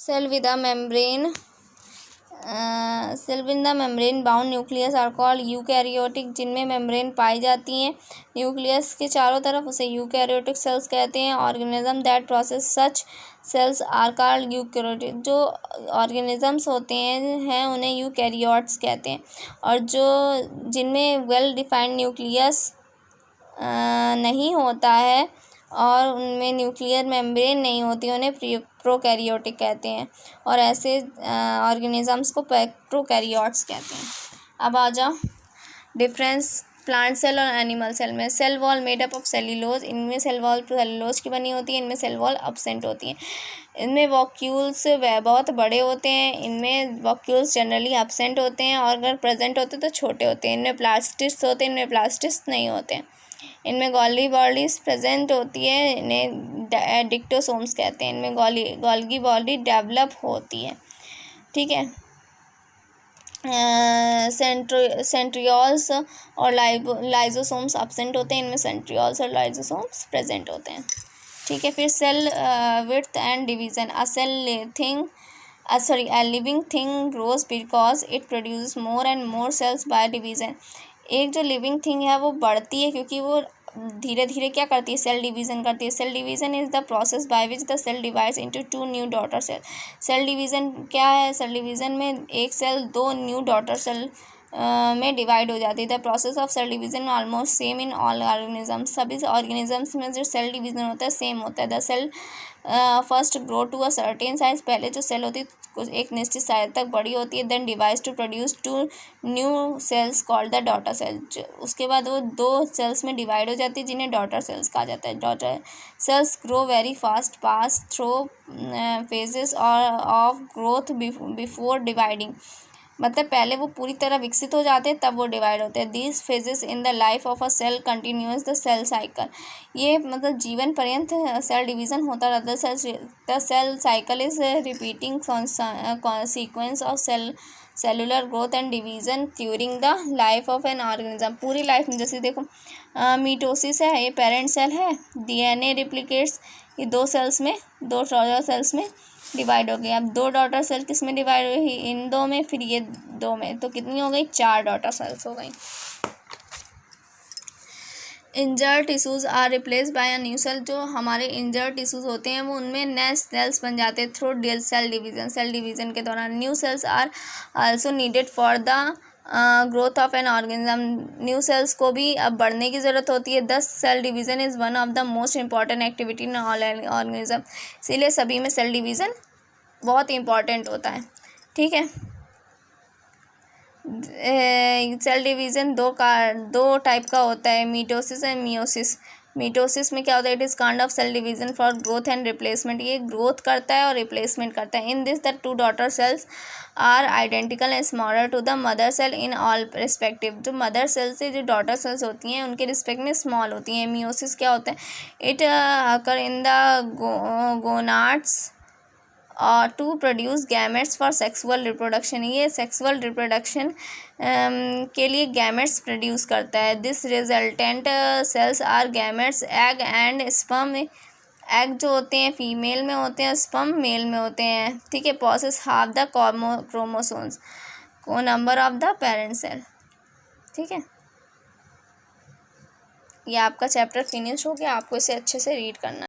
Cell with a membrane cell with the membrane bound nucleus are called eukaryotic, जिनमें membrane पाई जाती हैं nucleus के चारों तरफ, उसे यूकैरियोटिक सेल्स कहते हैं। Organism that process such cells are called eukaryotic, जो ऑर्गेनिजम्स होते हैं उन्हें यूकैरियोट्स कहते हैं। और जो जिनमें वेल डिफाइंड न्यूक्लियस नहीं होता है और उनमें न्यूक्लियर मेम्ब्रेन नहीं होती, उन्हें प्रोकैरियोटिक कहते हैं। और ऐसे ऑर्गेनिजम्स को प्रोकैरियोट्स कहते हैं। अब आ जाओ डिफरेंस प्लांट सेल और एनिमल सेल में। Cell wall made up of cellulose, इनमें सेल वॉल सेल्यूलोज की बनी होती है, इनमें सेल वॉल एब्सेंट होती है। इनमें वॉक्यूल्स बहुत बड़े होते हैं, इनमें वॉक्यूल्स जनरली एब्सेंट होते हैं, और अगर प्रेजेंट होते तो छोटे होते हैं। इनमें प्लास्टिड्स होते हैं, इनमें प्लास्टिड्स नहीं होते हैं। इनमें गॉल्गी बॉडीज प्रेजेंट होती है, इन्हें डिक्टोसोम्स कहते हैं। इनमें गॉल्गी बॉडी डेवलप होती है, ठीक है। सेंट्रियोल्स और लाइजोसोम्स एब्सेंट होते हैं, इनमें सेंट्रियोल्स और लाइजोसोम्स प्रेजेंट होते हैं, ठीक है। फिर cell width and division. A living thing grows because it produces more and more cells by division। एक जो लिविंग थिंग है वो बढ़ती है क्योंकि वो धीरे धीरे क्या करती है, सेल डिवीज़न करती है। Cell division is the process by which the cell divides into 2 new daughter cell. Cell division क्या है, सेल डिवीज़न में एक सेल 2 न्यू डॉटर सेल में डिवाइड हो जाती है। The process of cell division almost same in all organisms, सभी organisms में जो सेल डिवीज़न होता है सेम होता है। The cell first grow to a certain size, पहले जो सेल होती है कुछ एक निश्चित साइज तक बड़ी होती है। Then divides to produce 2 new cells called the daughter cell, उसके बाद वो 2 सेल्स में डिवाइड हो जाती है जिन्हें डॉटर सेल्स कहा जाता है। Daughter cells grow very fast, pass through phases of growth before dividing, मतलब पहले वो पूरी तरह विकसित हो जाते हैं तब वो डिवाइड होते हैं। These phases in the life of a cell continues the cell cycle, ये मतलब जीवन पर्यंत सेल डिवीज़न होता रहता है। The cell cycle is repeating sequence of cellular growth and division during the life of an organism, पूरी life में। जैसे देखो मीटोसिस है, ये पेरेंट सेल है, DNA रिप्लिकेट्स, ये 2 सेल्स में, 2 डॉटर सेल्स में डिवाइड हो गई। अब 2 डॉटर सेल किस में डिवाइड हुई, इन 2 में, फिर ये 2 में, तो कितनी हो गई, 4 डॉटर सेल्स हो गई। Injured tissues are replace by a new cell, जो हमारे इंजर्ड टिश्यूज़ होते हैं वो उनमें नए सेल्स बन जाते हैं through cell division. Cell division के दौरान new cells are also needed for the growth of an organism, new cells को भी अब बढ़ने की ज़रूरत होती है। This cell division is one of the most important activity in all organism, इसीलिए सभी में सेल डिवीज़न बहुत इंपॉर्टेंट होता है, ठीक है। सेल डिवीज़न दो टाइप का होता है, मीटोसिस एंड मियोसिस। मीटोसिस में क्या होता है, it is kind of cell division for growth and replacement, ये ग्रोथ करता है और रिप्लेसमेंट करता है। In this the 2 daughter cells are identical and smaller to the mother cell in all respective, जो मदर सेल से जो डॉटर सेल्स होती हैं उनके रिस्पेक्ट में स्मॉल होती हैं। मियोसिस क्या होता है, it occur in the gonads to produce gametes for sexual reproduction, ये सेक्सुअल रिप्रोडक्शन के लिए गैमेट्स प्रोड्यूस करता है। This resultant cells are gametes, egg and sperm, egg जो होते हैं फीमेल में होते हैं, स्पर्म मेल में होते हैं, ठीक है। पॉसेस हाफ द क्रोमोसोम्स को number of the parent cell, ठीक है। ये आपका चैप्टर फिनिश हो गया, आपको इसे अच्छे से रीड करना है।